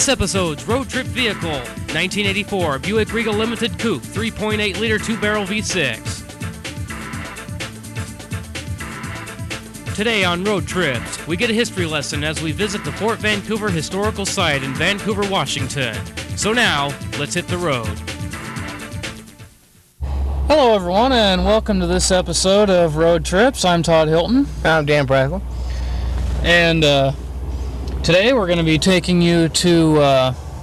This episode's road trip vehicle, 1984 Buick Regal Limited Coupe, 3.8-liter 2-barrel V6. Today on Road Trips, we get a history lesson as we visit the Fort Vancouver Historical Site in Vancouver, Washington. So now, let's hit the road. Hello everyone, and welcome to this episode of Road Trips. I'm Todd Hilton. I'm Dan Bradley. And today we're going to be taking you to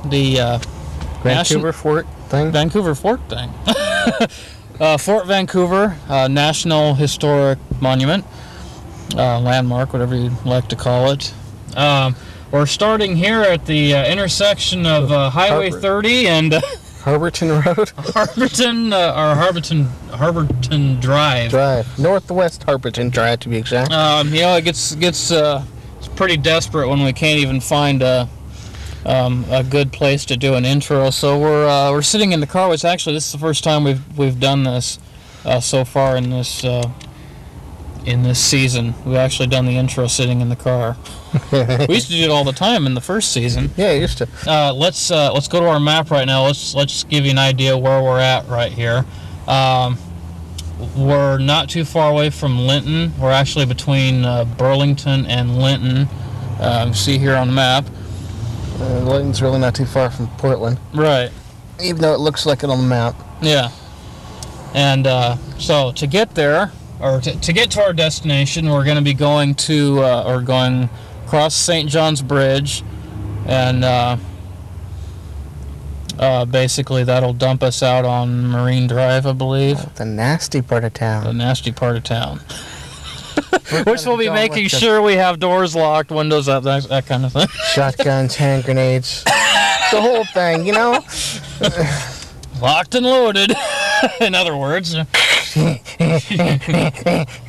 the Vancouver Fort thing. Vancouver Fort thing. Fort Vancouver National Historic Monument. Landmark, whatever you'd like to call it. We're starting here at the intersection of Highway 30 and Harborton Road? Harborton Drive. Northwest Harborton Drive, to be exact. It gets it's pretty desperate when we can't even find a good place to do an intro. So we're sitting in the car, which actually this is the first time we've done this so far in this season. We've actually done the intro sitting in the car. We used to do it all the time in the first season. Yeah, I used to. Let's go to our map right now. Let's give you an idea where we're at right here. We're not too far away from Linton. We're actually between Burlington and Linton. See here on the map. Linton's really not too far from Portland. Right. Even though it looks like it on the map. Yeah. And so to get there, or to get to our destination, we're going to be going to, going across St. John's Bridge, and basically that'll dump us out on Marine Drive, I believe. The nasty part of town. The nasty part of town. Which we'll be making sure we have doors locked, windows up, that kind of thing. Shotguns, hand grenades, the whole thing, you know? Locked and loaded, in other words.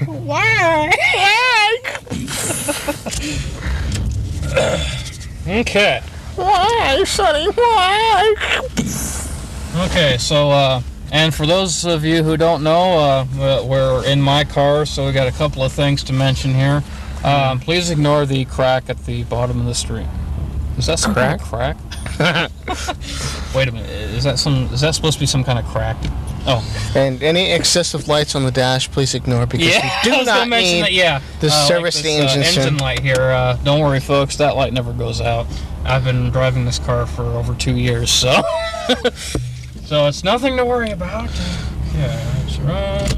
Why? Okay. Why, Sonny? Why? Okay, so, and for those of you who don't know, we're in my car, so we got a couple of things to mention here. Please ignore the crack at the bottom of the stream. Is that some kind of crack? Wait a minute. Is that supposed to be some kind of crack? Oh. And any excessive lights on the dash, please ignore, because we do not need the service the engine light here. Don't worry, folks. That light never goes out. I've been driving this car for over 2 years, so so it's nothing to worry about. Yeah, let's run.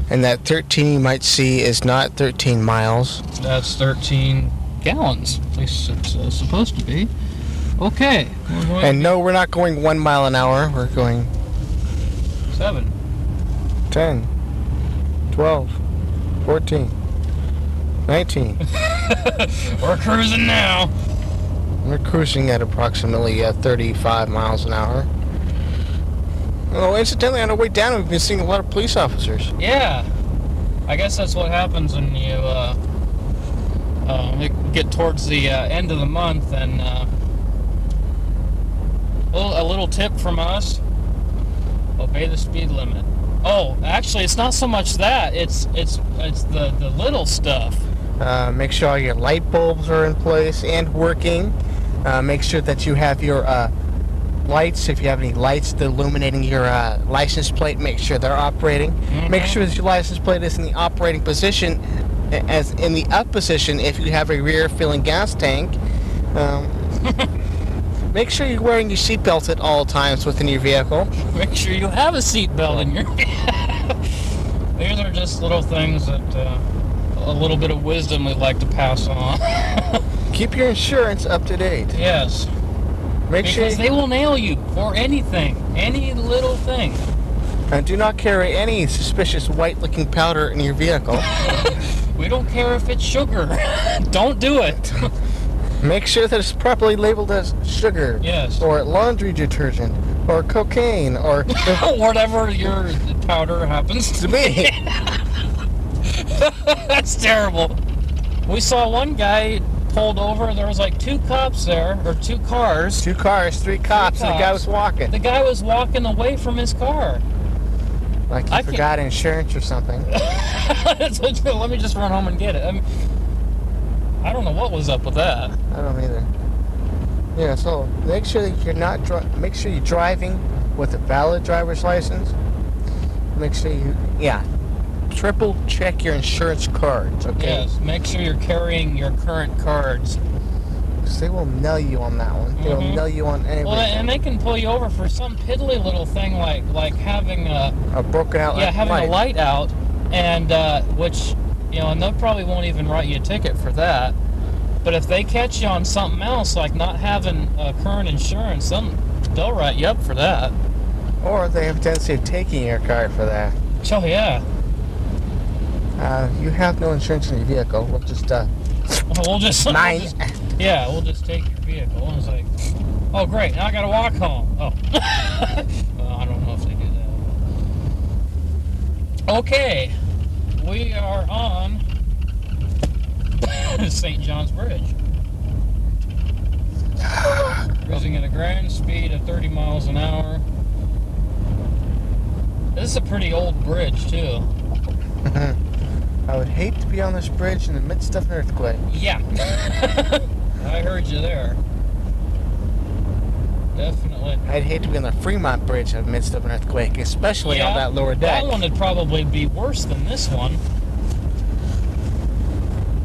And that 13 you might see is not 13 miles. That's 13 gallons. At least it's supposed to be. Okay. And no, we're not going 1 mile an hour. We're going 7, 10, 12, 14, 19. We're cruising now. We're cruising at approximately 35 miles an hour. Oh, incidentally, on our way down, we've been seeing a lot of police officers. Yeah. I guess that's what happens when you get towards the end of the month, and a little tip from us: obey the speed limit. Oh, actually, it's not so much that; it's the little stuff. Make sure all your light bulbs are in place and working. Make sure that you have your lights. If you have any lights illuminating your license plate, make sure they're operating. Mm-hmm. Make sure that your license plate is in the operating position, as in the up position if you have a rear filling gas tank. Make sure you're wearing your seatbelt at all times within your vehicle. Make sure you have a seatbelt in your vehicle. These are just little things that a little bit of wisdom we'd like to pass on. Keep your insurance up to date. Yes. Because they will nail you for anything, any little thing. And do not carry any suspicious white-looking powder in your vehicle. We don't care if it's sugar. Don't do it. Make sure that it's properly labeled as sugar. Yes. Or laundry detergent. Or cocaine. Or whatever your powder happens to be. That's terrible. We saw one guy pulled over. There was like 2 cops there, or 2 cars. 2 cars, 3 cops, and the guy was walking. The guy was walking away from his car. Like he forgot insurance or something. Let me just run home and get it. I don't know what was up with that. I don't either. Yeah, so make sure that you're not make sure you're driving with a valid driver's license. Make sure you triple check your insurance cards, okay? Yes, make sure you're carrying your current cards. Because they will nail you on that one. They will nail you on everything. Well, and they can pull you over for some piddly little thing like having a broken out having a light out, and which, you know, and they probably won't even write you a ticket for that. But if they catch you on something else, like not having current insurance, they'll write you up for that. Or they have a tendency of taking your car for that. Oh, yeah. You have no insurance in your vehicle. We'll just, we'll just take your vehicle. And it's like, oh, great, now I gotta walk home. Oh. Well, I don't know if they do that. Okay. We are on St. John's Bridge. Cruising at a grand speed of 30 miles an hour. This is a pretty old bridge, too. I would hate to be on this bridge in the midst of an earthquake. Yeah. I heard you there. Definitely. I'd hate to be on the Fremont Bridge in the midst of an earthquake, especially on that lower deck. That one would probably be worse than this one.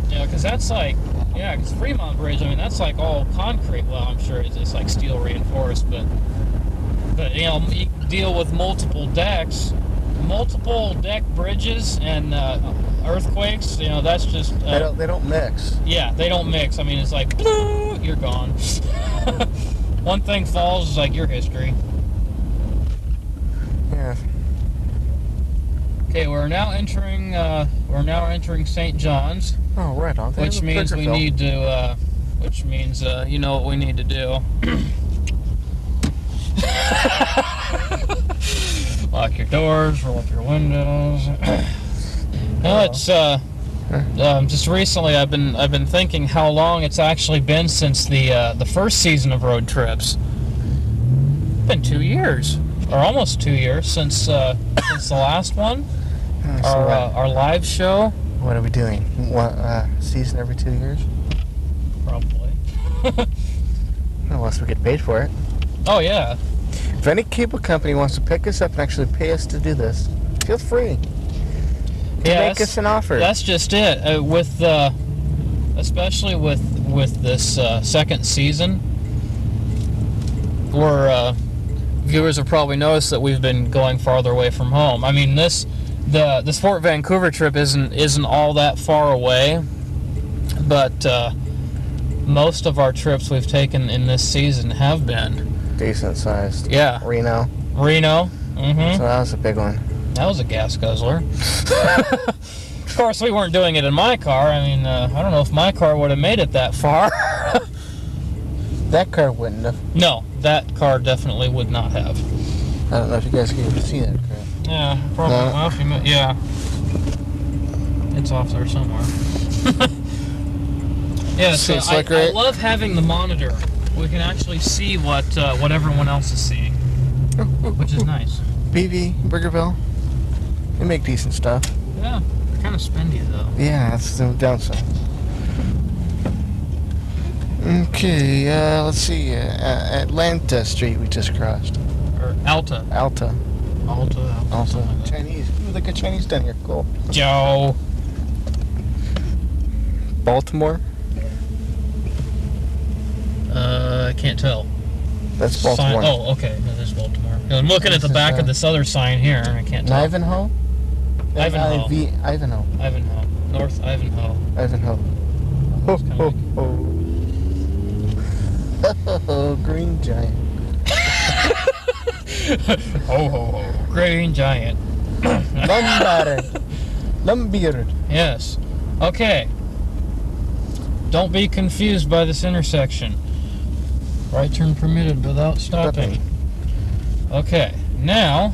Yeah, because that's like, because Fremont Bridge, I mean, that's like all concrete. Well, I'm sure it's like steel reinforced, but you know, you deal with multiple deck bridges and earthquakes. You know, that's just they don't mix. Yeah, they don't mix. I mean, it's like you're gone. One thing falls is like your history. Yeah. Okay, we're now entering St. John's. Oh, right on. Which means we need to. You know what we need to do. Lock your doors, roll up your windows. No, it's just recently I've been thinking how long it's actually been since the first season of Road Trips. It's been 2 years, or almost 2 years since the last one. Our live show. What are we doing? Season every 2 years? Probably. Unless we get paid for it. Oh yeah. If any cable company wants to pick us up and actually pay us to do this, feel free. Make us an offer. That's just it. Especially with this second season, where viewers have probably noticed that we've been going farther away from home. I mean, this Fort Vancouver trip isn't all that far away, but most of our trips we've taken in this season have been decent sized. Yeah. Reno. Mm-hmm. So that was a big one. That was a gas guzzler. Of course, we weren't doing it in my car. I mean, I don't know if my car would have made it that far. That car wouldn't have. No, that car definitely would not have. I don't know if you guys can even see that car. Yeah, probably. No. Well, yeah. It's off there somewhere. Yeah, so I love having the monitor. We can actually see what everyone else is seeing, which is nice. BV, Burgerville, they make decent stuff. Yeah, they're kind of spendy though. Yeah, that's the downside. Okay, let's see. Atlanta Street we just crossed. Or Alta. Alta. Like Chinese. Ooh, look at Chinese down here. Cool. Joe. Baltimore. I can't tell. That's Baltimore. Sign, oh, okay. No, there's Baltimore. I'm looking at the back of this other sign here. I can't tell. Ivanhoe? Ivanhoe. Ivanhoe. Ivanhoe. North Ivanhoe. Ivanhoe. Ho, green giant. Ho, ho, ho. Green giant. Lumbered. Yes. Okay. Don't be confused by this intersection. Right turn permitted without stopping. Okay, now,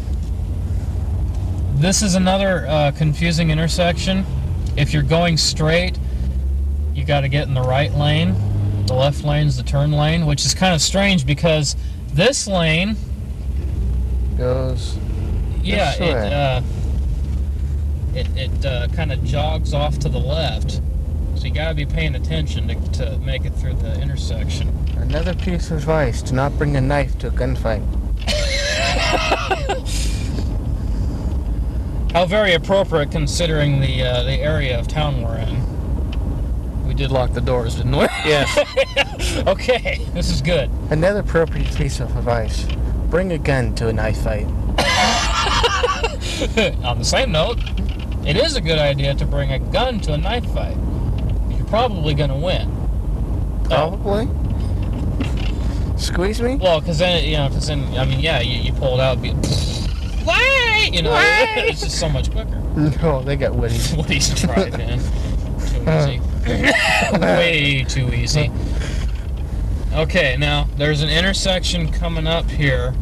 this is another confusing intersection. If you're going straight, you got to get in the right lane. The left lane's the turn lane, which is kind of strange because this lane goes. Yeah, it kind of jogs off to the left. So you got to be paying attention to make it through the intersection. Another piece of advice: do not bring a knife to a gunfight. How very appropriate considering the area of town we're in. We did lock the doors, didn't we? Yes. Okay, this is good. Another appropriate piece of advice: bring a gun to a knife fight. On the same note, it is a good idea to bring a gun to a knife fight. You're probably going to win. Probably. Squeeze me? Well, because then, I mean, yeah, you pull it out, be, why? It's just so much quicker. No, they got Woody's. Woody's drive-in. Too easy. Way too easy. Okay, now, there's an intersection coming up here.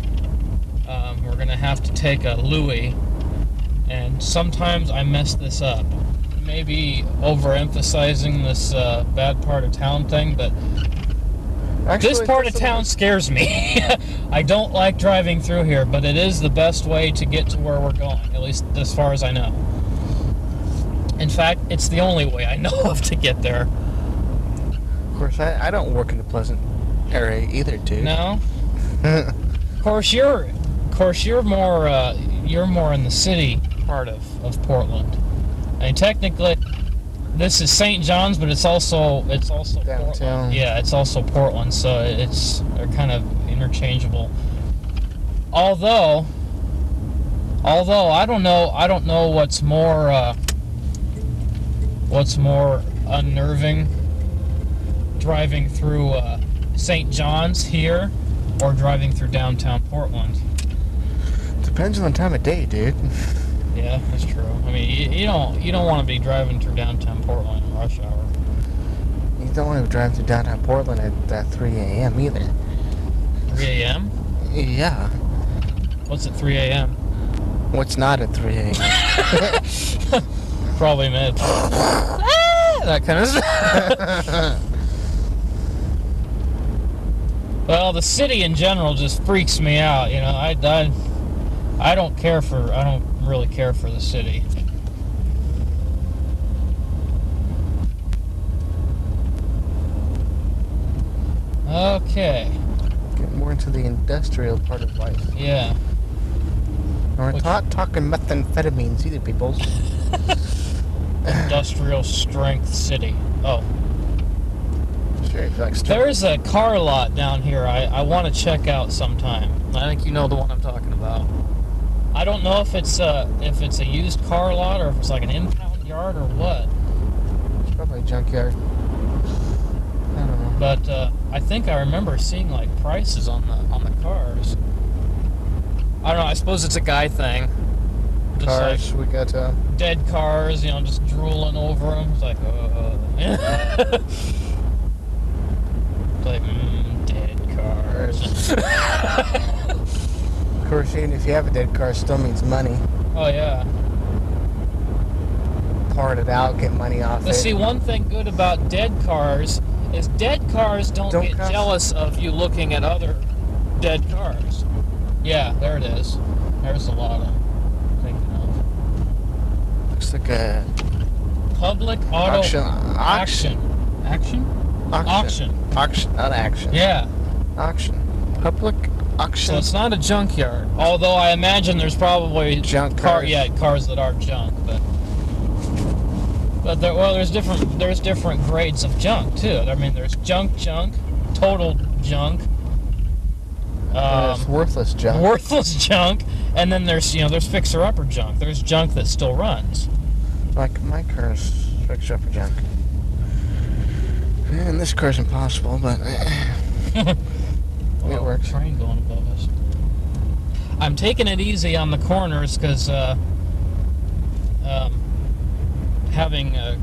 We're going to have to take a Louis, and sometimes I mess this up. Maybe overemphasizing this bad part of town thing, but actually, this part of town scares me. I don't like driving through here, but it is the best way to get to where we're going, at least as far as I know. In fact, it's the only way I know of to get there. Of course, I don't work in a pleasant area either, dude. No? Of course, you're more in the city part of Portland. I mean, technically, this is St. John's, but it's also downtown. Portland. Yeah, it's also Portland, so they're kind of interchangeable. Although I don't know what's more unnerving, driving through St. John's here or driving through downtown Portland. Depends on the time of day, dude. Yeah, that's true. I mean, you don't want to be driving through downtown Portland in rush hour. You don't want to drive through downtown Portland at 3 a.m. either. 3 a.m.? Yeah. What's at 3 a.m.? What's not at 3 a.m.? Probably mid. That kind of stuff. Well, the city in general just freaks me out. I don't really care for the city. Okay. Get more into the industrial part of life. Yeah. We're not talking methamphetamines either, peoples. Industrial strength city. Oh. Sure, if you like There's a car lot down here I want to check out sometime. I think you know the one I'm talking about. I don't know if it's a used car lot or if it's like an impound yard or what. It's probably a junkyard. I don't know. But I think I remember seeing like prices on the cars. I don't know. I suppose it's a guy thing. Just Cars, like we got dead cars, just drooling over them. It's like, it's like dead cars. Of course, even if you have a dead car, it still means money. Oh yeah. Part it out, get money off it. See, one thing good about dead cars is dead cars don't get jealous of you looking at other dead cars. Yeah, there it is. There's a lot I'm thinking of. Looks like a public auto auction. Auction, not action. Yeah. Auction. Public auction. So it's not a junkyard. Although I imagine there's probably junk cars. Cars that are junk, but there's different grades of junk too. I mean, there's junk, total junk. There's worthless junk. And then there's fixer-upper junk. There's junk that still runs. Like my car's fixer-upper junk. And this car's impossible, but it works. Train going above us. I'm taking it easy on the corners because having a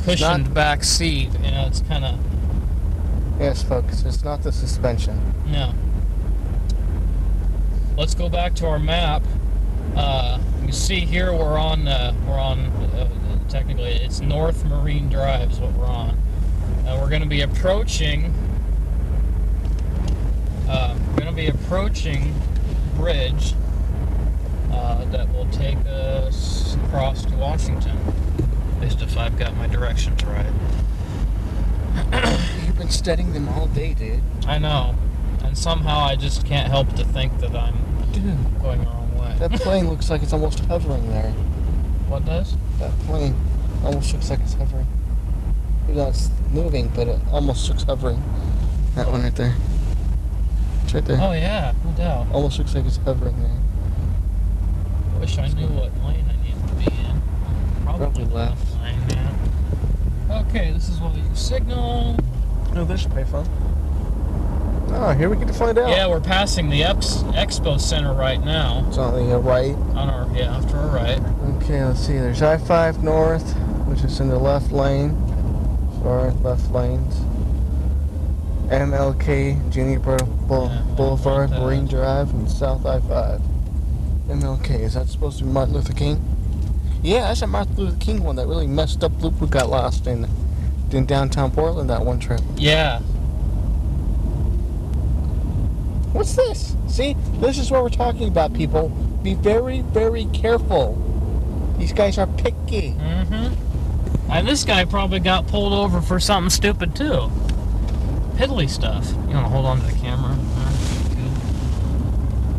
cushioned back seat, it's kind of. Yes, folks, it's not the suspension. No. Let's go back to our map. You see here we're on technically it's North Marine Drive is what we're on. We're going to be approaching. Bridge that will take us across to Washington. At least if I've got my directions right. You've been studying them all day, dude. I know. And somehow I just can't help to think that I'm going the wrong way. That plane looks like it's almost hovering there. What does? That plane almost looks like it's hovering. You know, it's moving, but it almost looks hovering. That one right there. It's right there. Oh yeah, no doubt. Almost looks like it's hovering there. I wish I knew what lane I needed to be in. Probably left. Lane, yeah. Okay, this is what you signal. Oh, this should be fun. Oh, here we get to find out. Yeah, we're passing the Expo Center right now. It's on the right. On our, yeah, to our right. Okay, let's see. There's I-5 North, which is in the left lane. Sorry, left lanes. MLK Junior Boulevard, like Marine Drive, and South I-5. MLK, is that supposed to be Martin Luther King? Yeah, that's a Martin Luther King one, that really messed up loop we got lost in downtown Portland that one trip. Yeah. What's this? See, this is what we're talking about, people. Be very, very careful. These guys are picky. Mm-hmm. And this guy probably got pulled over for something stupid, too. Piddly stuff. You want to hold on to the camera?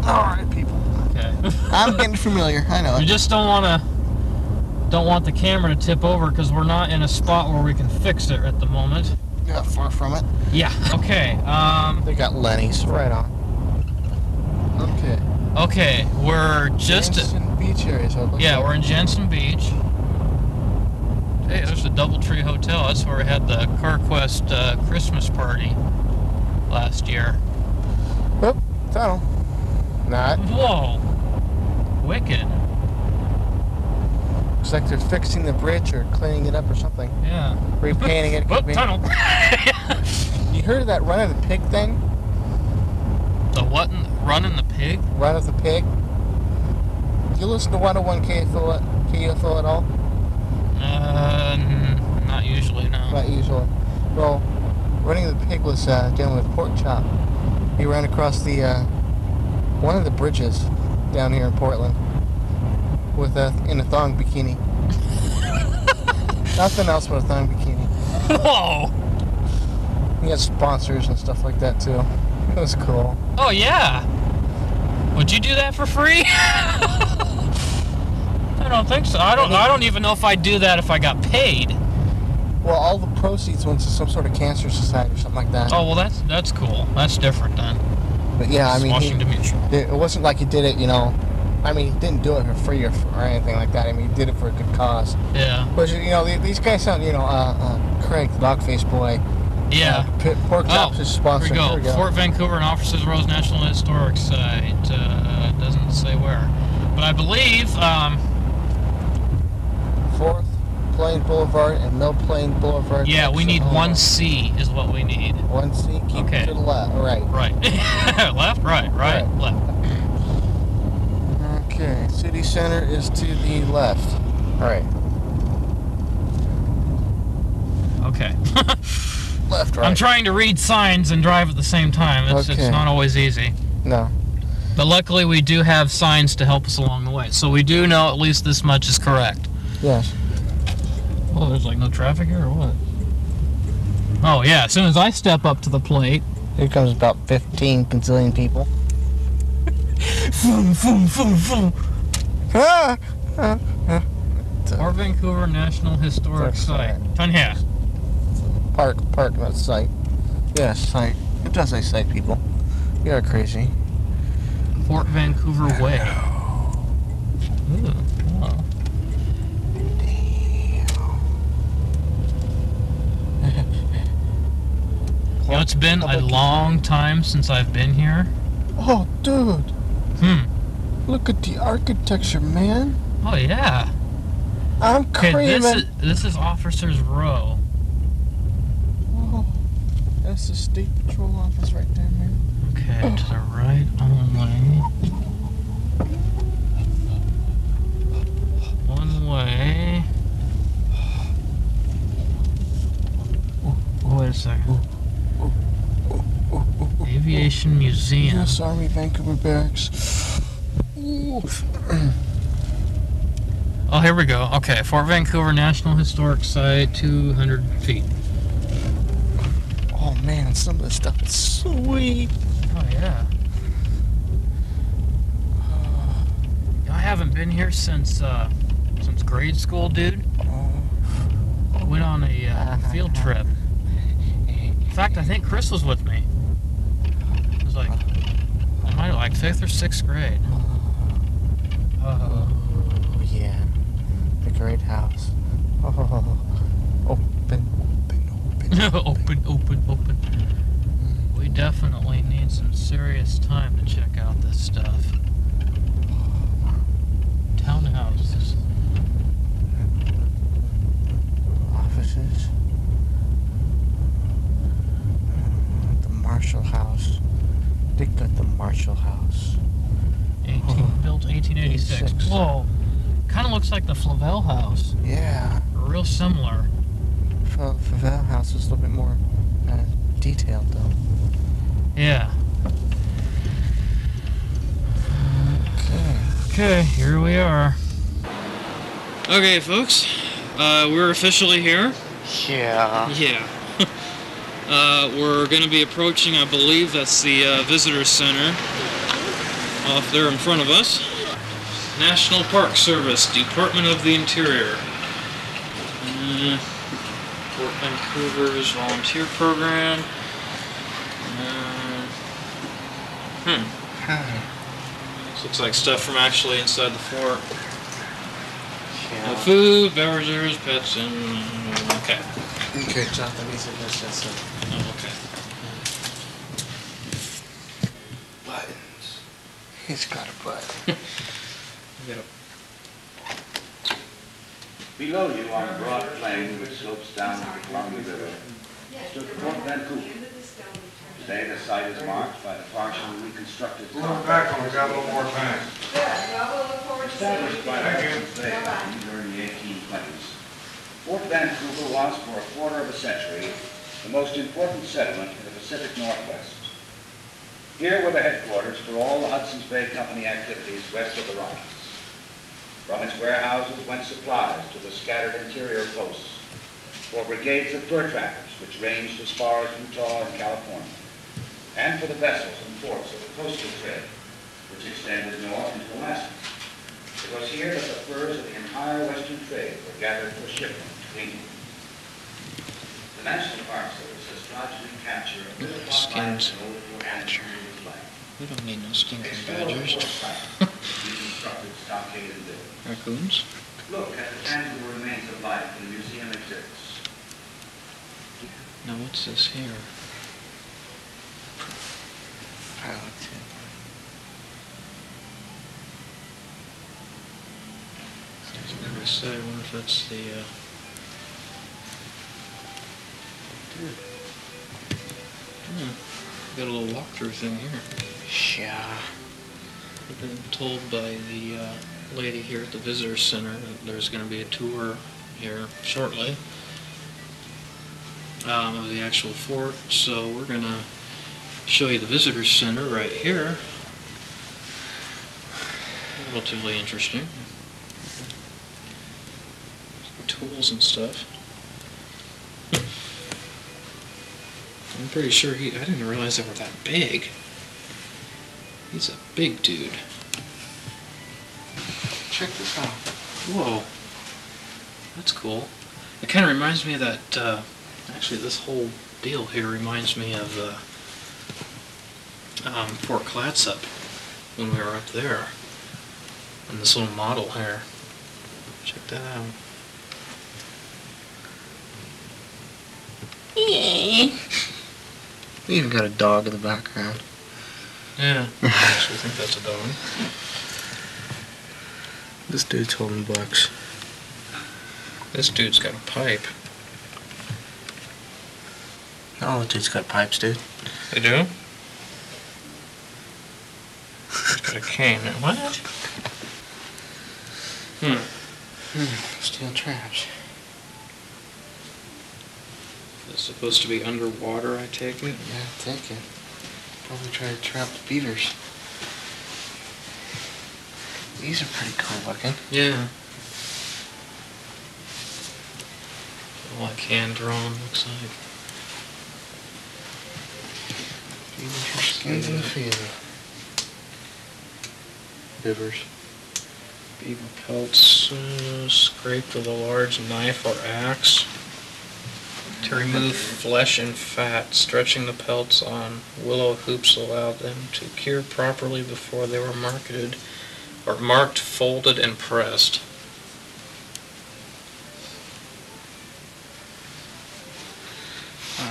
Alright, people. Okay. I'm getting familiar, I know. We just don't want the camera to tip over because we're not in a spot where we can fix it at the moment. Not far from it. Yeah. Okay. They got Lenny's right on. Okay. Okay, we're just Jensen Beach area. So yeah, we're in Jensen Beach. Hey, there's the DoubleTree Hotel. That's where we had the CarQuest Christmas party last year. Oop, tunnel. Not. Whoa. Wicked. Looks like they're fixing the bridge or cleaning it up or something. Yeah. Repainting it. Whoop, tunnel. You heard of that run of the pig thing? The what? Running the pig? Run of the pig? You listen to 101 KFO at all? Not usually, no. Not usually. Well, running the pig was dealing with pork chop. He ran across the one of the bridges down here in Portland with in a thong bikini. Nothing else but a thong bikini. Whoa! He had sponsors and stuff like that too. It was cool. Oh yeah. Would you do that for free? I don't think so. I don't even know if I'd do that if I got paid. Well, all the proceeds went to some sort of cancer society or something like that. Oh well, that's cool. That's different then. But yeah, I mean, Washington Mutual. It wasn't like he did it, you know. I mean, he didn't do it for free or anything like that. I mean, he did it for a good cause. Yeah. But you know, these guys sound, you know, Craig, the dog-faced boy. Yeah. Pork chops is sponsored. Here we go. Fort Vancouver and Officers Rose National Historic Site. Doesn't say where, but I believe 4th Plain Boulevard and Mill Plain Boulevard. Yeah, we need 1C is what we need. 1C. Keep it to the left. Right. Right. Left. Right. Left. Okay. City Center is to the left. All right. Okay. Left, right. I'm trying to read signs and drive at the same time. It's not always easy. No. But luckily we do have signs to help us along the way. So we do know at least this much is correct. Yes. Oh, there's like no traffic here or what? Oh yeah, as soon as I step up to the plate. Here comes about 15 gazillion people. Boom, boom, boom, boom. Fort Vancouver National Historic Site. Turn here. Park, not site. Yeah, site. It does say site, people. You are crazy. Fort Vancouver Way. Ooh, wow. You know, it's been a long time since I've been here. Oh, dude. Look at the architecture, man. Oh, yeah. I'm craving. Okay, this is Officers Row. Oh, that's the State Patrol office right there, man. Okay, to the right only. One way. Oh, wait a second. Aviation Museum. U.S. Army Vancouver Barracks. Ooh. Oh, here we go. Okay, Fort Vancouver National Historic Site, 200 feet. Oh man, some of this stuff is sweet. Oh yeah. I haven't been here since grade school, dude. Went on a field trip. In fact, I think Chris was with me. It was like, I might have like 5th or 6th grade. Oh yeah, the great house. Oh, open. Open. We definitely need some serious time to check out this stuff. Townhouses. Offices. The Marshall House. They got the Marshall House. Built 1886. Whoa. Kind of looks like the Flavel House. Yeah. Real similar. Flavel House is a little bit more detailed, though. Yeah. Okay, here we are. Okay, folks, we're officially here. Yeah. Yeah. We're going to be approaching, I believe that's the visitor center off there in front of us. National Park Service, Department of the Interior. Portland Vancouver's volunteer program. This looks like stuff from actually inside the fort. Yeah. Food, beverages, pets, and... okay. Okay, Jonathan, he said that's it. Oh, okay. Buttons. He's got a button. Below you on a broad plain which slopes down to the Columbia River stood Fort Vancouver. Today the site is marked by the partially reconstructed Going back when we got a little more time. established by the Hudson's Bay Company during the 1820s. Fort Vancouver was for a quarter of a century the most important settlement in the Pacific Northwest. Here were the headquarters for all the Hudson's Bay Company activities west of the Rockies. From its warehouses went supplies to the scattered interior posts for brigades of fur trappers, which ranged as far as Utah and California, and for the vessels and ports of the coastal trade, which extended north into Alaska. It was here that the furs of the entire western trade were gathered for shipment to England. The National Park Service has tried to recapture a bit of what life in old Fort Vancouver was like. We don't need no stinking Explore the badgers. whole site, reconstructed stockade and buildings. Raccoons. Look at the tangible remains of life in the museum exhibits. Now what's this here? Pilot tip. I was gonna say, I wonder if that's the, got a little walkthrough thing here. Yeah. I've been told by the lady here at the visitor center that there's going to be a tour here shortly of the actual fort, so we're going to show you the visitor center right here. Relatively interesting. Tools and stuff. I'm pretty sure I didn't realize they were that big. He's a big dude. Check this out. Whoa. That's cool. It kind of reminds me of that, actually this whole deal here reminds me of Fort Clatsop when we were up there. And this little model here. Check that out. We even got a dog in the background. Yeah, I actually think that's a dog. This dude's holding bucks. This dude's got a pipe. All the dudes got pipes, dude. They do? He's got a cane. What? Steel traps. It's supposed to be underwater, I take it? Yeah, take it. Probably try to trap the beavers. These are pretty cool looking. Yeah. Like hand drawn, looks like. Skins in the field. Bivers. Beaver pelts scraped with a large knife or axe to remove flesh and fat. Stretching the pelts on willow hoops allowed them to cure properly before they were marketed or marked, folded, and pressed.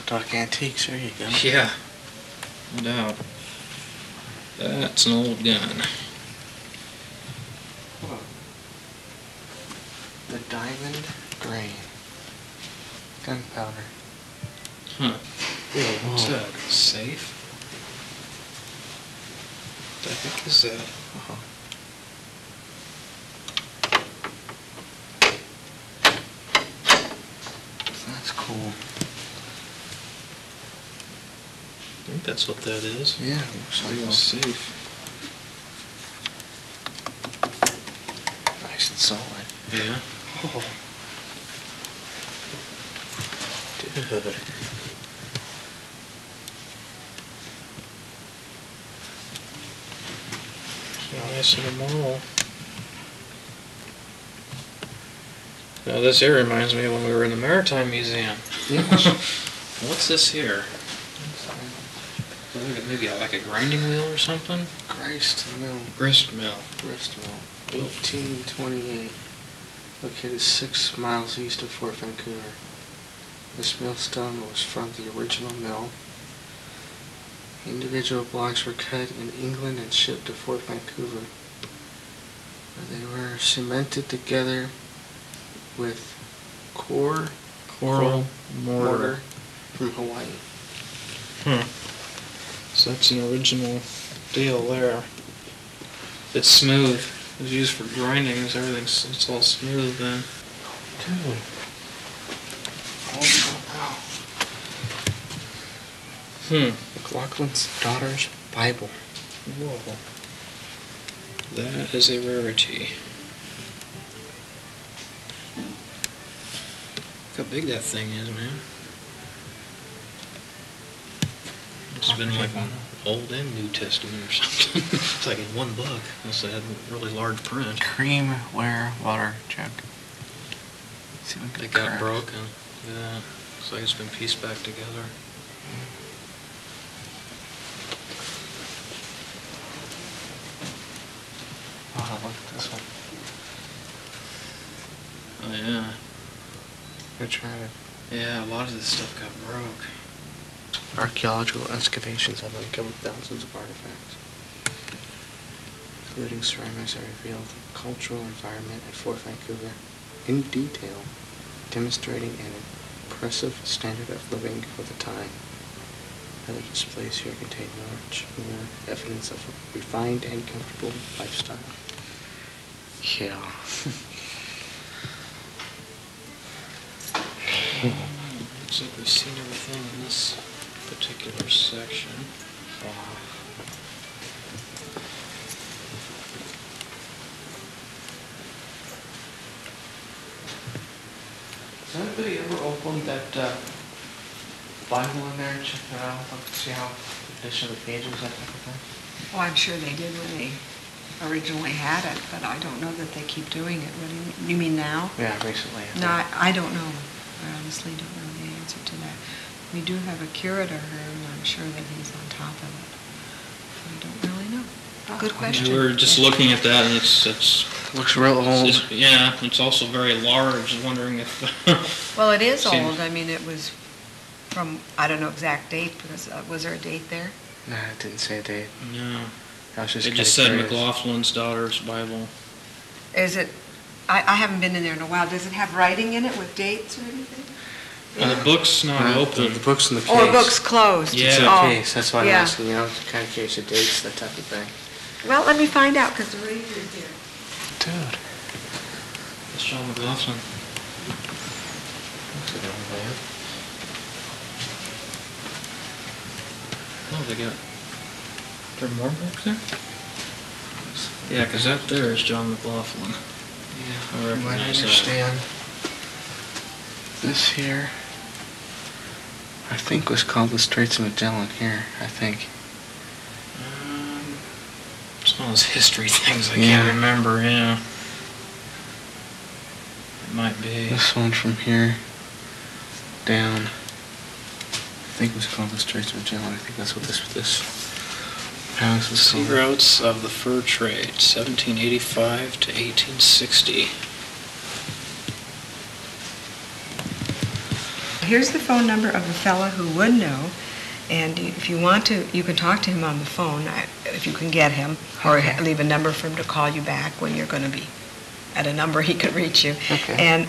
Talk antiques, there you go. Yeah, no doubt. That's an old gun. The diamond grain. Gunpowder. Huh. Yeah, What's that? Safe? What the heck is that? That's cool. I think that's what that is. Yeah, looks like Real safe. nice and solid. Yeah. Oh. Dude. Nice in them all. Now this here reminds me of when we were in the Maritime Museum. Yeah. What's this here? Maybe like a grinding wheel or something? Grist mill. Grist mill. Grist mill. 1828. Located 6 miles east of Fort Vancouver. This millstone was from the original mill. Individual blocks were cut in England and shipped to Fort Vancouver, where they were cemented together with coral mortar from Hawaii. Hmm. So that's an original deal there. It's smooth. It's used for grinding. It's all smooth then. Dude. McLaughlin's daughter's Bible. Whoa. That is a rarity. Look how big that thing is, man. It's been like Old and New Testament or something. It's like in one book. Unless they had really large print. Creamware water jug. See if we can It got crack. broken. Yeah. Looks like it's been pieced back together. Oh, look at this one. Oh yeah. Good try. Yeah, a lot of this stuff got broke. Archaeological excavations have uncovered thousands of artifacts, including ceramics that revealed the cultural environment at Fort Vancouver in detail, demonstrating an impressive standard of living for the time. Other displays here contain much more evidence of a refined and comfortable lifestyle. Yeah. Looks like we've seen everything in this particular section. Has anybody ever opened that Bible in there and checked it out? Look to see how the condition of the pages, that type of thing? Well, I'm sure they did when they originally had it, but I don't know that they keep doing it. What do you mean now? Yeah, recently. No, I don't know. I honestly don't know the answer to that. We do have a curator here, and I'm sure that he's on top of it. I don't really know. Good question. We were just looking at that, and it's Looks real old. yeah, it's also very large. I'm wondering if Well, it is Seems- old. I mean, it was from, I don't know exact date, because was there a date there? Nah, it didn't say a date. no, I was just it kinda just said curious. McLaughlin's daughter's Bible. Is it, I haven't been in there in a while. Does it have writing in it with dates or anything? The book's not The open. book's in the case. Or book's closed? Yeah. It's in the Oh, case. That's why I'm yeah. asking, you know, kind of curious of dates, that type of thing. Well, let me find out, because the ranger's here. Dude. It's John McLoughlin. Looks like an old man. Oh, they got. There are more books there? Yeah, because that there is John McLoughlin. Yeah, I from what I recognize that. understand, this here, I think was called the Straits of Magellan here, I think. It's one of those history things I can't remember, yeah. It might be. This one from here down. I think it was called the Straits of Magellan. I think that's what this house is Sea called. routes of the fur trade, 1785 to 1860. Here's the phone number of a fella who would know, and if you want to, you can talk to him on the phone, if you can get him, or leave a number for him to call you back when you're going to be at a number he could reach you. Okay. And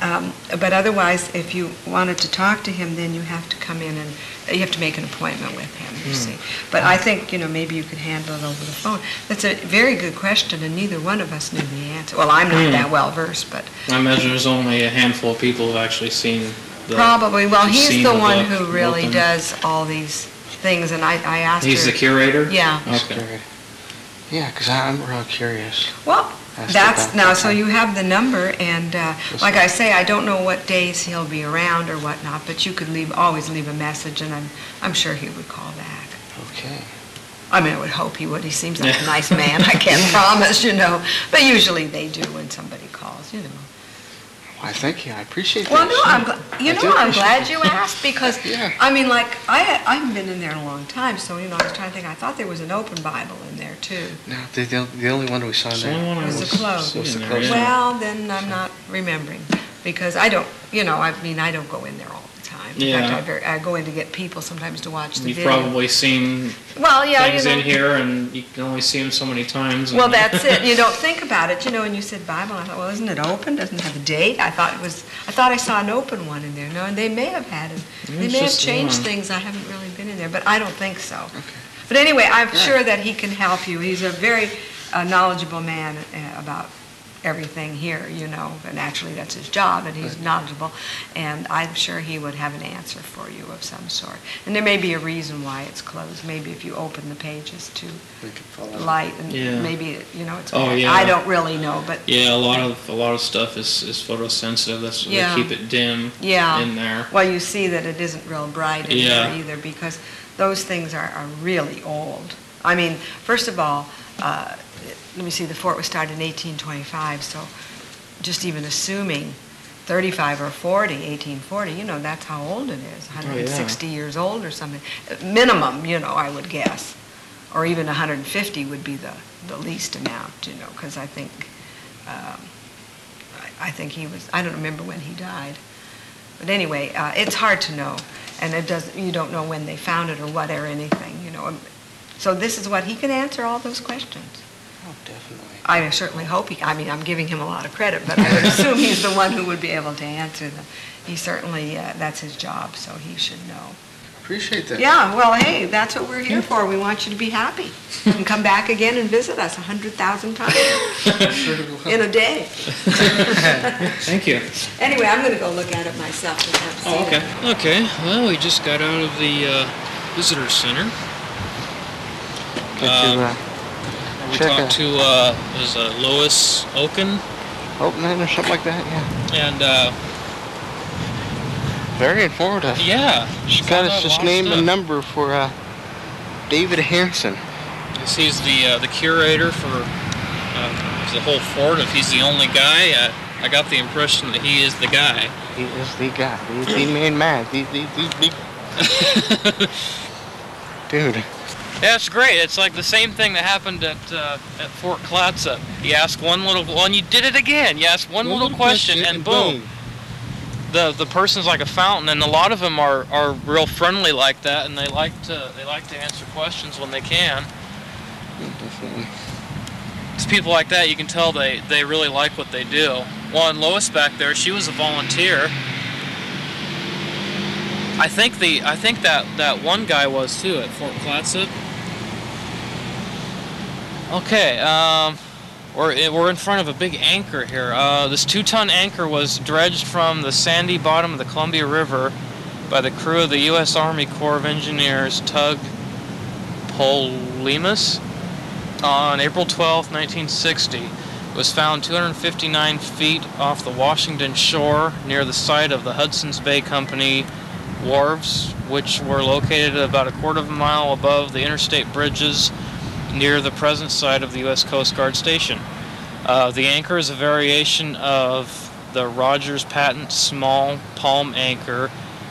but otherwise, if you wanted to talk to him, then you have to come in and you have to make an appointment with him, you see. But I think, maybe you could handle it over the phone. That's a very good question, and neither one of us knew the answer. Well, I'm not that well versed, but I imagine there's only a handful of people who've actually seen the... probably. Well, he's seen the the one book, who really Hilton. does all these things, and I asked He's her. the curator? Yeah. Okay. Yeah, because I'm real curious. Well, Asked that's about now. that So time. you have the number, and like I say, I don't know what days he'll be around or whatnot, but you could always leave a message, and I'm sure he would call back. Okay. I mean, I would hope he would. He seems like a nice man. I can't promise, but usually they do when somebody calls, Why, thank you. I appreciate that. Well, no, I'm I do glad appreciate you asked because, Yeah. I mean, like, I haven't been in there in a long time, so, I was trying to think, I thought there was an open Bible in there, too. No, the only one we saw in It's the only there one I Was was the clothes. seeing Was the there, clothes. yeah. Well, then I'm not remembering, because I don't, I don't go in there all the time. In Yeah. fact, I go in to get people sometimes to watch the You've video. probably seen Well, yeah, things in here, and you can only see them so many times. Well, that's it. You don't think about it, and you said Bible. I thought, well, isn't it open? Doesn't it have a date? I thought I saw an open one in there. No, and they may have had it. They It's may have just changed one. things. I haven't really been in there, but I don't think so. Okay. But anyway, I'm sure that he can help you. He's a very knowledgeable man about everything here, and actually that's his job, and he's knowledgeable, and I'm sure he would have an answer for you of some sort. And there may be a reason why it's closed. Maybe if you open the pages to We could follow. light, and Yeah. maybe it's. Oh, yeah. I don't really know, but Yeah, a lot of stuff is photosensitive. That's why Yeah. they keep it dim yeah. in there. Well, you see that it isn't real bright in Yeah. there either, because those things are really old. I mean, first of all, let me see, the fort was started in 1825, so just even assuming 35 or 1840, that's how old it is, 160 years old or something. Minimum, I would guess. Or even 150 would be the least amount, because I think he was, I don't remember when he died. But anyway, it's hard to know, and you don't know when they found it or what or anything, So this is what he can answer all those questions. Oh, definitely. I certainly hope I'm giving him a lot of credit, but I would assume he's the one who would be able to answer them. He certainly, that's his job, so he should know. Appreciate that. Yeah, well, hey, that's what we're here for. We want you to be happy. You can come back again and visit us 100,000 times in a day. Thank you. Anyway, I'm going to go look at it myself. Just have to see Oh, okay. that. Okay. Well, we just got out of the visitor center. We Check talked to was Lois Oaken, Open or something like that, yeah. and Very informative. yeah, She got found us out a just lot of name stuff. and number for David Hansen. He's the curator for the whole fort. If he's the only guy, I got the impression that he is the guy. He is the guy. He's the main man. Dude. Yeah, it's great. It's like the same thing that happened at Fort Clatsop. You ask one little, and you did it again. You ask one little question, and boom. The person's like a fountain, and a lot of them are real friendly like that, and they like to answer questions when they can. Definitely. It's people like that, you can tell they really like what they do. Well, and Lois back there, she was a volunteer. I think that one guy was too at Fort Clatsop. Okay, we're in front of a big anchor here. This 2-ton anchor was dredged from the sandy bottom of the Columbia River by the crew of the U.S. Army Corps of Engineers tug Polemus on April 12, 1960. It was found 259 feet off the Washington shore near the site of the Hudson's Bay Company wharves, which were located about a quarter of a mile above the interstate bridges near the present site of the U.S. Coast Guard station. The anchor is a variation of the Rogers patent small palm anchor,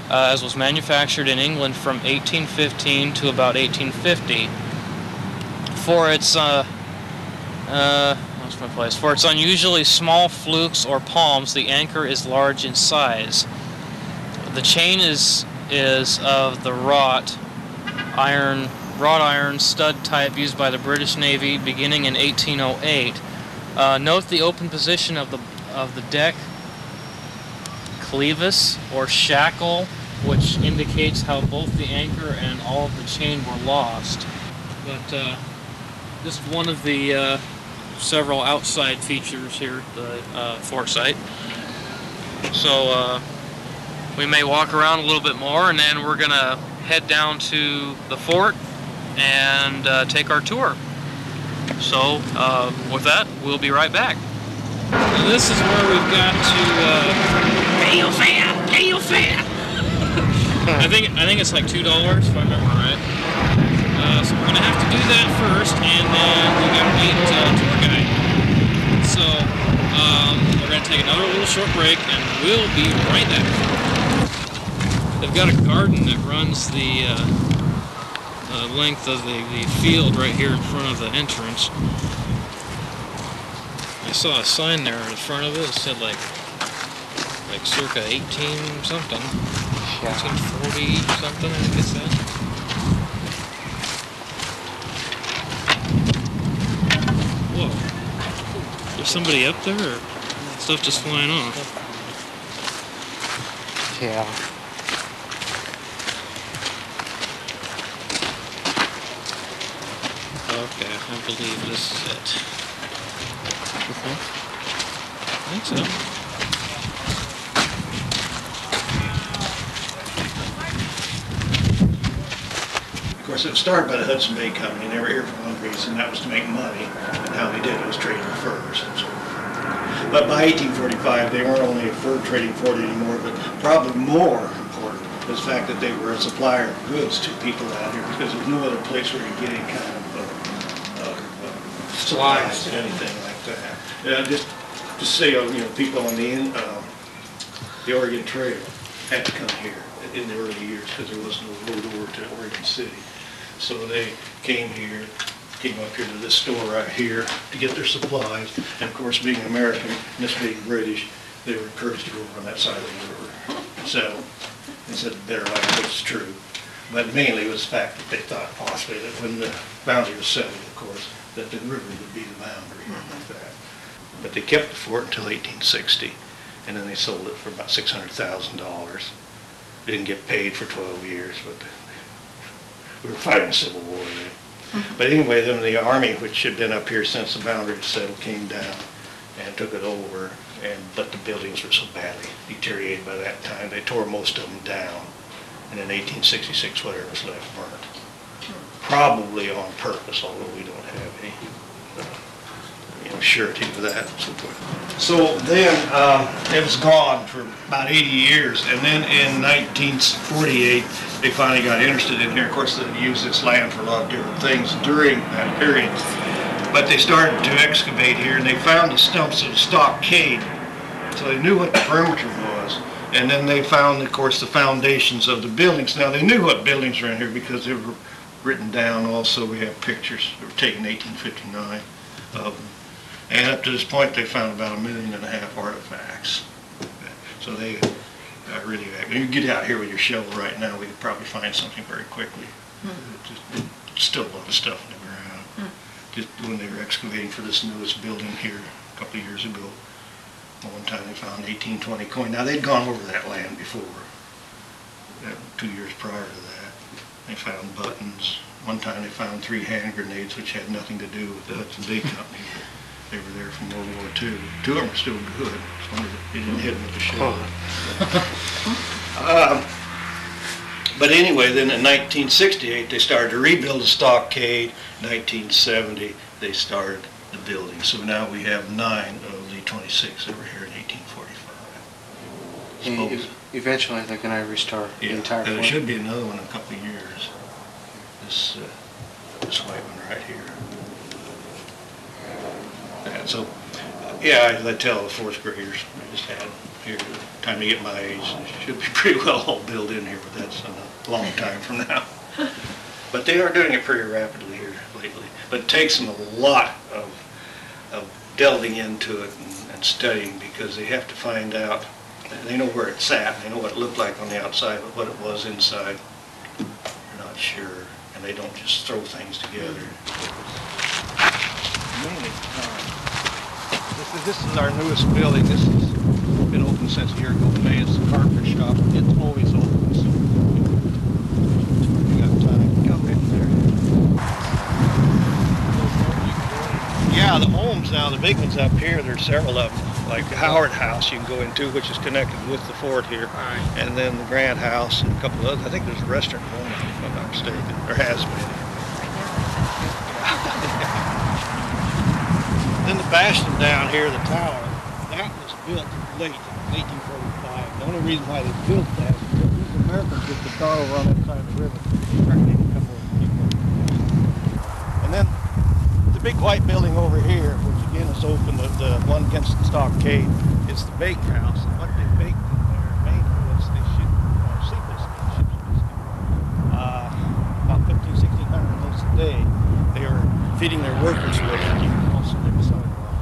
as was manufactured in England from 1815 to about 1850. For its For its unusually small flukes or palms, the anchor is large in size. The chain is of the wrought iron stud type used by the British Navy beginning in 1808. Note the open position of the deck clevis or shackle, which indicates how both the anchor and all of the chain were lost. But just one of the several outside features here at the fort site. So we may walk around a little bit more, and then we're gonna head down to the fort and take our tour. So with that, we'll be right back. Now this is where we've got to pay your fare. Pay your fare. I think it's like $2 if I remember right. So we're gonna have to do that first, and then we gotta meet tour guide. So we're gonna take another little short break, and we'll be right back. They've got a garden that runs the length of the field right here in front of the entrance. I saw a sign there in front of it that said like circa 18 something, 1840 something, I think it said. Whoa, there's somebody up there, or stuff just flying off? Yeah. Okay, I believe this is it. I think so. Of course, it was started by the Hudson Bay Company, and they were here for one reason, that was to make money, and how they did it was trading furs and so forth. But by 1845, they weren't only a fur trading fort anymore, but probably more important was the fact that they were a supplier of goods to people out here, because there's no other place where you get any kind of supplies, anything like that. Just to say, people on the Oregon Trail had to come here in the early years because there was no road over to Oregon City. So they came up here to this store right here to get their supplies. And of course, being American and this being British, they were encouraged to go over on that side of the river. So they said better life, which is true. But mainly it was the fact that they thought possibly that when the boundary was settled, of course, that the river would be the boundary like that. But they kept the fort until 1860, and then they sold it for about $600,000. They didn't get paid for 12 years, but we were fighting the Civil War then. But anyway, then the Army, which had been up here since the boundary was settled, came down and took it over, but the buildings were so badly deteriorated by that time, they tore most of them down, and in 1866, whatever was left burnt. Probably on purpose, although we don't have any surety for that. So then it was gone for about 80 years, and then in 1948 they finally got interested in here. Of course, they used this land for a lot of different things during that period, but they started to excavate here, and they found the stumps of the stockade, so they knew what the perimeter was. And then they found, of course, the foundations of the buildings. Now they knew what buildings were in here because they were written down. Also, we have pictures that were taken in 1859 of them. And up to this point, they found about 1.5 million artifacts. So they really, you get out here with your shovel right now, we could probably find something very quickly. Just still a lot of stuff in the ground. Just when they were excavating for this newest building here a couple of years ago, one time they found an 1820 coin. Now they'd gone over that land before, 2 years prior to that. They found buttons. One time they found 3 hand grenades, which had nothing to do with the Hudson Bay Company. They were there from World War II. 2 of them are still good. Just wondered if they didn't hit them with the shell. But anyway, then in 1968 they started to rebuild the stockade. 1970 they started the building. So now we have 9 of the 26 that were here in 1845. And eventually they're going to restore the entire fort. There should be another one in a couple of years. This white one right here. And so, yeah, I tell the fourth graders I just had here, time to get my age, it should be pretty well all built in here, but that's a long time from now. But they are doing it pretty rapidly here lately. But it takes them a lot of delving into it and studying, because they have to find out, they know where it's at, they know what it looked like on the outside, but what it was inside, they're not sure, and they don't just throw things together. This is our newest building. This has been open since a year ago in May. It's a carpenter shop. It's always open, so we got time. Go right there. Yeah, the homes now, the big ones up here, there's several of them. Like the Howard House you can go into, which is connected with the fort here. And then the Grant House and a couple of others. I think there's a restaurant going, if I'm not mistaken, or has been. Then the bastion down here, the tower, that was built late, 1845. The only reason why they built that is because these Americans get the tar over on that side of the river. They can come over and keep over. And then the big white building over here, which again is open, the one against the stockade, is the bake house. And what they baked in there mainly was they shipped sea biscuits, ships biscuits. About 15, 1600 loaves a day. They were feeding their workers with it. Also, they were selling water.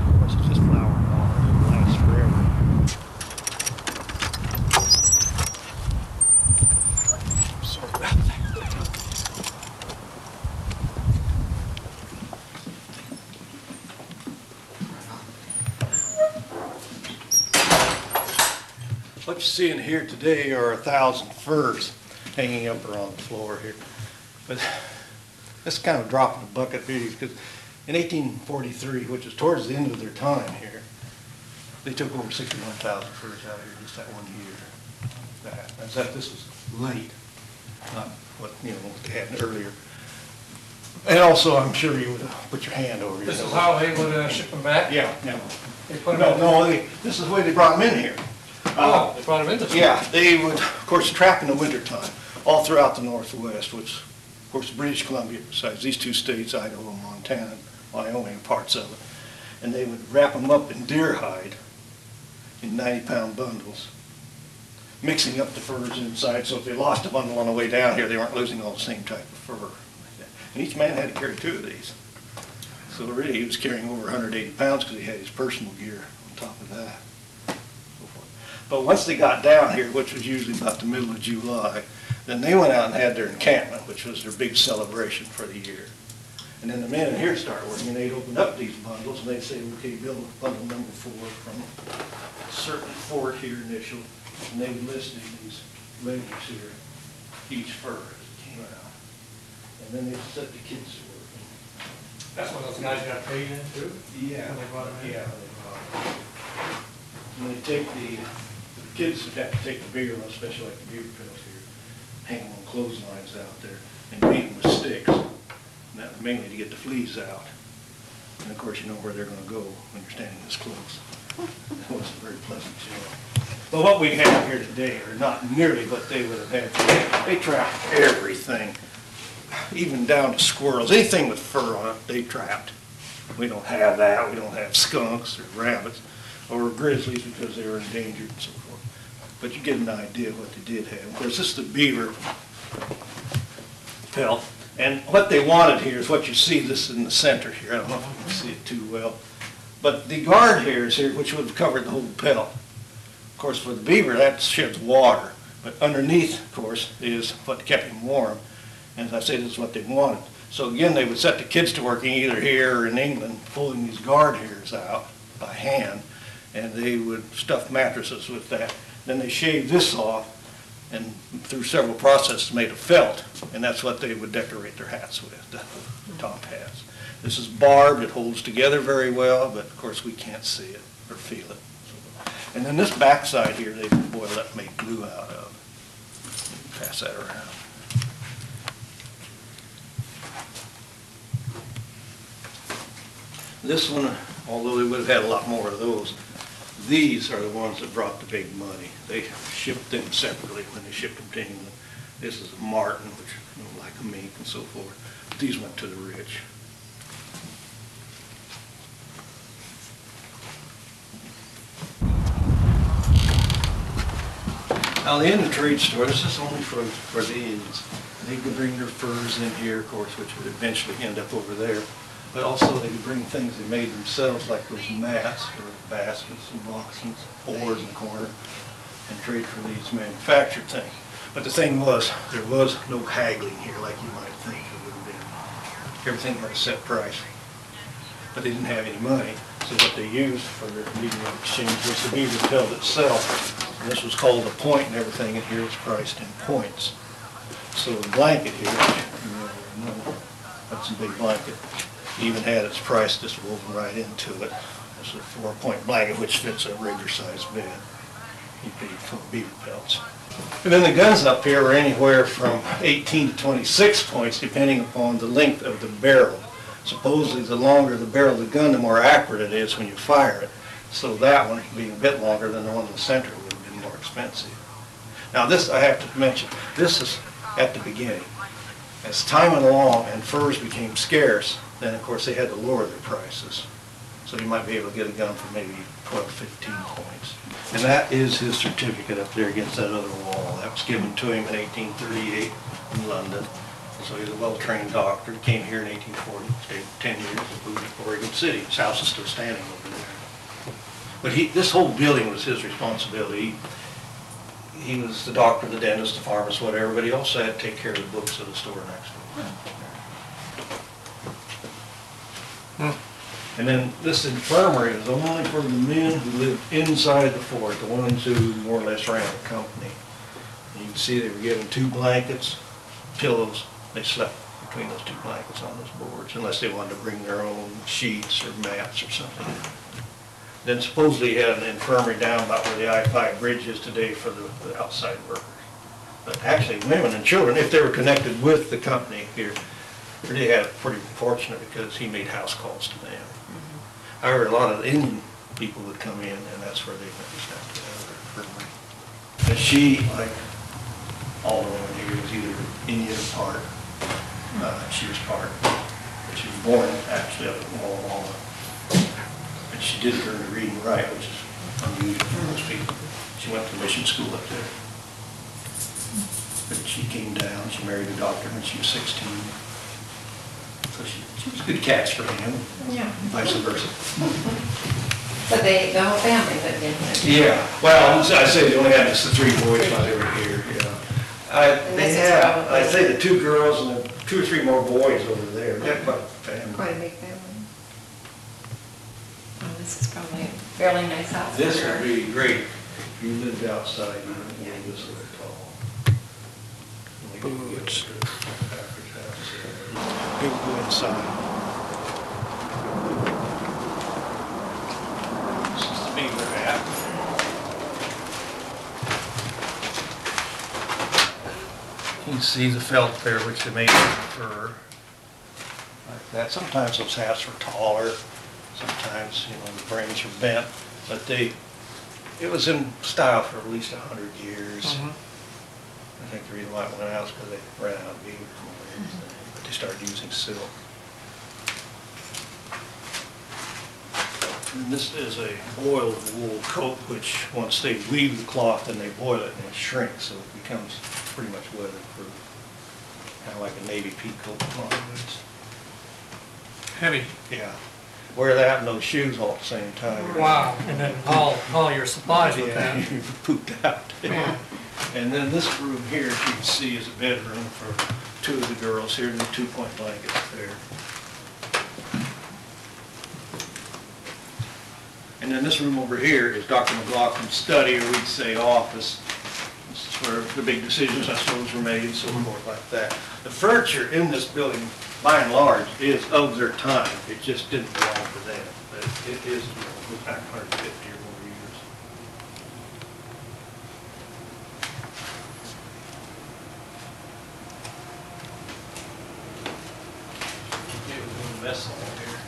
Of course, it's just flour and water. It lasts forever. Sorry about that. What you see in here today are 1,000 furs hanging up around the floor here. But that's kind of a drop in the bucket, really, because in 1843, which is towards the end of their time here, they took over 61,000 furs out here just that 1 year. This was late, not what they had earlier. And also, I'm sure you would put your hand over your This is nose. how they would ship them back? Yeah. They put them This is the way they brought them in here. they brought them in this way. Yeah, they would, of course, trap in the wintertime all throughout the Northwest, which, of course, British Columbia, besides these two states, Idaho and Montana, and Wyoming, parts of it. And they would wrap them up in deer hide in 90-pound bundles, mixing up the furs inside, so if they lost a bundle on the way down here, they weren't losing all the same type of fur. And each man had to carry 2 of these. So really, he was carrying over 180 pounds because he had his personal gear on top of that. But once they got down here, which was usually about the middle of July, then they went out and had their encampment, which was their big celebration for the year. And then the men in here started working, and they'd open up these bundles, and they'd say, okay, build bundle number 4 from a certain fort here initial, and they would list these ladies here, each fur as it came out. And then they'd set the kids to work. That's when those guys got paid in too? Yeah. When they brought them in? Yeah. And they take the kids would have to take the bigger ones, especially like the beaver pelts here, hang them on clotheslines out there, and beat them with sticks. And that was mainly to get the fleas out. And of course, you know where they're going to go when you're standing this close. That wasn't a very pleasant job. But what we have here today are not nearly what they would have had today. They trapped everything, even down to squirrels. Anything with fur on it, they trapped. We don't have that. We don't have skunks or rabbits or grizzlies because they were endangered and so forth. But you get an idea of what they did have. Of course, this is the beaver pelt. And what they wanted here is what you see this in the center here. I don't know if you can see it too well. But the guard hairs here, which would have covered the whole pelt. Of course, for the beaver, that sheds water. But underneath, of course, is what kept him warm. And as I say, this is what they wanted. So again, they would set the kids to working either here or in England, pulling these guard hairs out by hand. And they would stuff mattresses with that. Then they shaved this off, and through several processes made a felt, and that's what they would decorate their hats with, the top hats. This is barbed, it holds together very well, but of course we can't see it or feel it. And then this backside here they would boil up and make glue out of. Pass that around. This one, although they would have had a lot more of those, these are the ones that brought the big money. They shipped them separately when they shipped them to England. This is a marten, which like a mink and so forth. These went to the rich. Now, the Indian trade store, this is only for the Indians. They could bring their furs in here, of course, which would eventually end up over there. But also they could bring things they made themselves, like those mats or baskets and boxes, boards in the corner, and trade for these manufactured things. But the thing was, there was no haggling here like you might think it would have been. Everything had a set price. But they didn't have any money, so what they used for their medium of exchange was the beaver pelt itself. And this was called a point, and everything in here was priced in points. So the blanket here, that's a big blanket, even had its price just woven right into it. It's a 4-point blanket, which fits a regular sized bed. You paid for beaver pelts. And then the guns up here were anywhere from 18 to 26 points, depending upon the length of the barrel. Supposedly, the longer the barrel of the gun, the more accurate it is when you fire it. So that one, being a bit longer than the one in the center, would have been more expensive. Now this, I have to mention, this is at the beginning. As time went along and furs became scarce, then of course they had to lower their prices. So you might be able to get a gun for maybe 12, 15 points. And that is his certificate up there against that other wall. That was given to him in 1838 in London. So he's a well-trained doctor. He came here in 1840, stayed 10 years, moved to Oregon City. His house is still standing over there. But this whole building was his responsibility. He was the doctor, the dentist, the pharmacist, whatever, but he also had to take care of the books of the store next door. And then this infirmary is only for the men who lived inside the fort, the ones who more or less ran the company. And you can see they were given 2 blankets, pillows. They slept between those 2 blankets on those boards, unless they wanted to bring their own sheets or mats or something. Then supposedly he had an infirmary down about where the I-5 bridge is today for the outside workers. But actually women and children, if they were connected with the company here, they had it pretty fortunate because he made house calls to them. However, a lot of the Indian people would come in, and that's where they went to stay to the infirmary. And she, like all the women here, was either Indian or part. She was part. She was born actually up in Walla. And she did learn to read and write, which is unusual for most people. She went to mission school up there. But she came down, she married a doctor when she was 16. So she was a good catch for him, Yeah. vice versa. But the whole family lived in here. Yeah, well, I say they only had just the 3 boys while they were here, They had, I'd say the 2 girls and the 2 or 3 more boys over there. They had quite a family. Quite a big family. Oh, this is probably a fairly nice house. This would be great if you lived outside, you wouldn't get this very tall. Boots. Here we go inside. This is the beaver hat. You can see the felt there, which they made from fur. Like that. Sometimes those hats were taller. Sometimes, the frames were bent. But it was in style for at least 100 years. I think the reason why it went out is because they ran out of beaver. But they started using silk. And this is a boiled wool coat, which once they weave the cloth, then they boil it and it shrinks, so it becomes pretty much weatherproof. Kind of like a navy pea coat. Heavy. Yeah. Wear that and those shoes all at the same time. Wow. And then haul your supplies with that. Yeah, you're pooped out. Yeah. And then this room here, as you can see, is a bedroom for 2 of the girls. Here are the 2-point blankets there. And then this room over here is Dr. McLaughlin's study, or we'd say office. This is where the big decisions, I suppose, were made and so forth like that. The furniture in this building, by and large, is of their time. It just didn't belong to them. But it is back 150 or more years. It was a mess all here.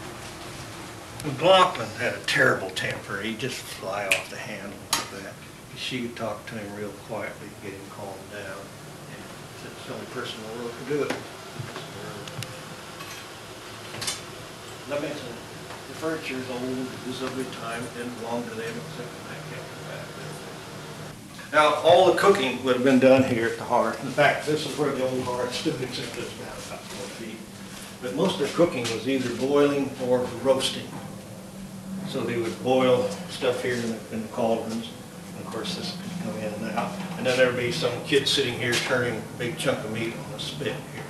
McLoughlin had a terrible temper. He'd just fly off the handle like that. She would talk to him real quietly, get him calmed down. And it's the only person in the world who could do it. That makes sense. The furniture is old, it is of their time, it didn't belong to them except when that kept it back. Now, all the cooking would have been done here at the hearth. In fact, this is where the old hearth stood, except it's now about 4 feet. But most of their cooking was either boiling or roasting. So they would boil stuff here in the cauldrons. And of course, this could come in and out. And then there'd be some kid sitting here turning a big chunk of meat on a spit here.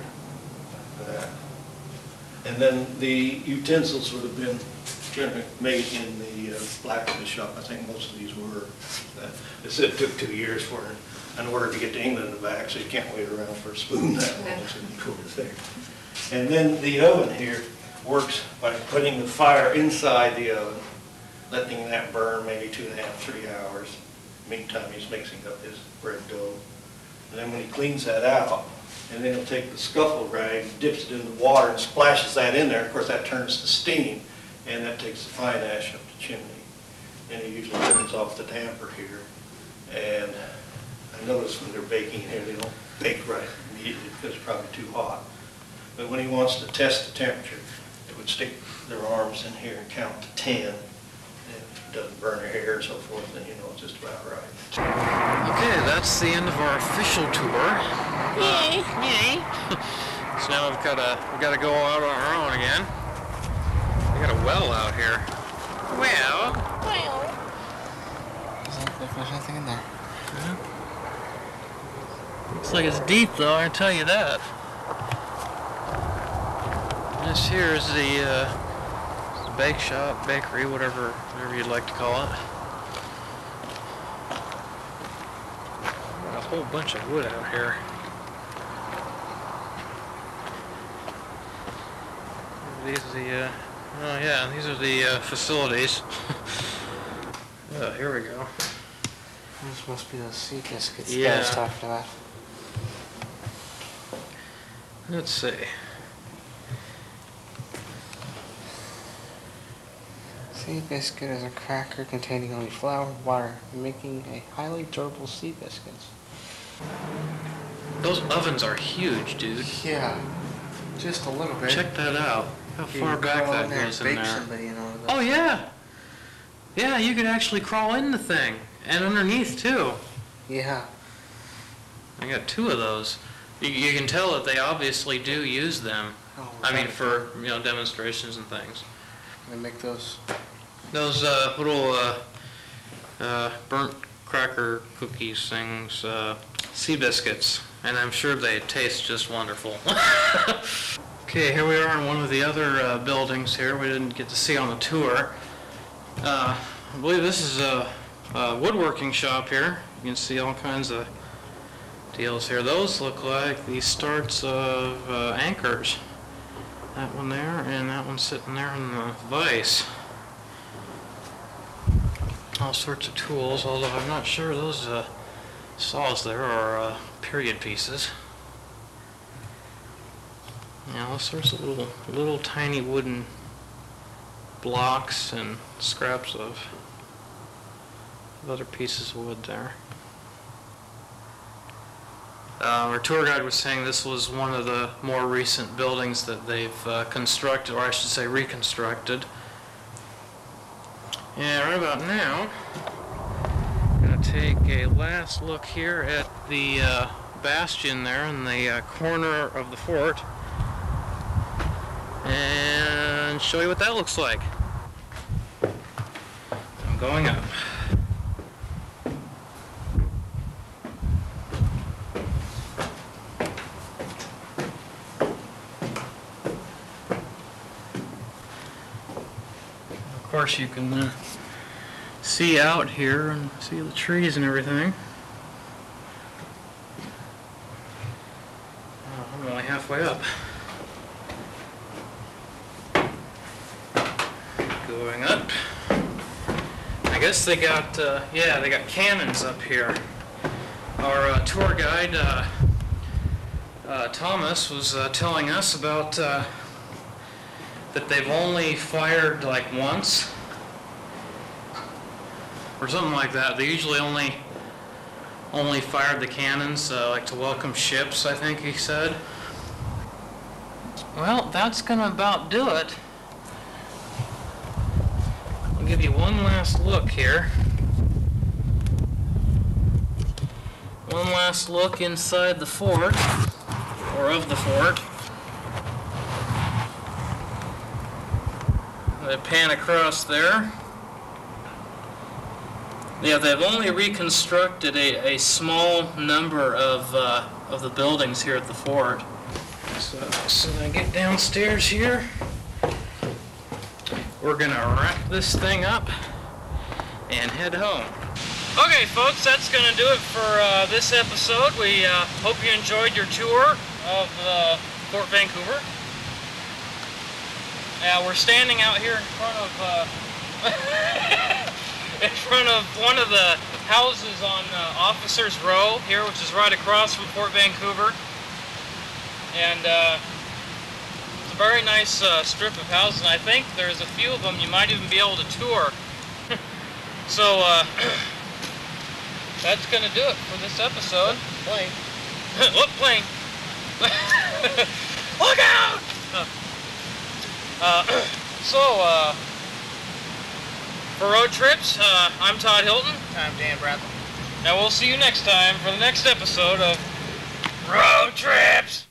Like that. And then the utensils would have been generally made in the blacksmith shop. I think most of these were. They said it took 2 years for an order to get to England and back, so you can't wait around for a spoon that long, so you cook it there. And then the oven here works by putting the fire inside the oven, letting that burn maybe 2.5, 3 hours. Meantime, he's mixing up his bread dough. And then when he cleans that out, and then he'll take the scuffle rag, dips it in the water, and splashes that in there. Of course, that turns to steam, and that takes the fine ash up the chimney. And he usually turns off the damper here. And I notice when they're baking in here, they don't bake right immediately because it's probably too hot. But when he wants to test the temperature, they would stick their arms in here and count to 10. And if it doesn't burn their hair and so forth, then you know it's just about right. Okay, that's the end of our official tour. Yay! Yay! So now we've got to go out on our own again. We got a well out here. Well. Doesn't look like there's anything in there. Yeah. Looks like it's deep though, I tell you that. This here is the bake shop, bakery, whatever you'd like to call it. Got a whole bunch of wood out here. These are the oh yeah, these are the facilities. Oh, here we go. This must be those sea biscuits Yeah. that I was talking about. Let's see. Sea biscuit is a cracker containing only flour and water, making a highly durable sea biscuits. Those ovens are huge, dude. Yeah, just a little bit. Check that out. How far back that goes in there. Somebody in one of those. Oh yeah. Yeah, you could actually crawl in the thing and underneath too. Yeah. I got 2 of those. You can tell that they obviously do use them. Oh, I mean, for demonstrations and things. They make those. Those little burnt cracker cookies things, sea biscuits, and I'm sure they taste just wonderful. Okay, here we are in one of the other buildings here we didn't get to see on the tour. I believe this is a woodworking shop here. You can see all kinds of deals here. Those look like the starts of anchors. That one there, and that one sitting there in the vise. All sorts of tools, although I'm not sure those saws there are period pieces. Yeah, all sorts of little tiny wooden blocks and scraps of other pieces of wood there. Our tour guide was saying this was one of the more recent buildings that they've constructed, or I should say reconstructed. And right about now, I'm going to take a last look here at the bastion there in the corner of the fort and show you what that looks like. I'm going up. Of course, you can see out here and see the trees and everything. Oh, I'm only halfway up. Going up. I guess they got, yeah, they got cannons up here. Our tour guide, Thomas, was telling us about that they've only fired like once or something like that. They usually only fired the cannons like to welcome ships, I think he said. Well, that's gonna about do it. I'll give you one last look here. one last look inside the fort, or of the fort. They pan across there. Yeah, they've only reconstructed a small number of the buildings here at the fort. So I get downstairs here. We're gonna wrap this thing up and head home. Okay, folks, that's gonna do it for this episode. We hope you enjoyed your tour of Fort Vancouver. We're standing out here in front of one of the houses on Officers Row here, which is right across from Fort Vancouver. And it's a very nice strip of houses, and I think there's a few of them you might even be able to tour. So that's going to do it for this episode. Plane. What plane? Look out! For road trips, I'm Todd Hilton. I'm Dan Bradley. And we'll see you next time for the next episode of Road Trips!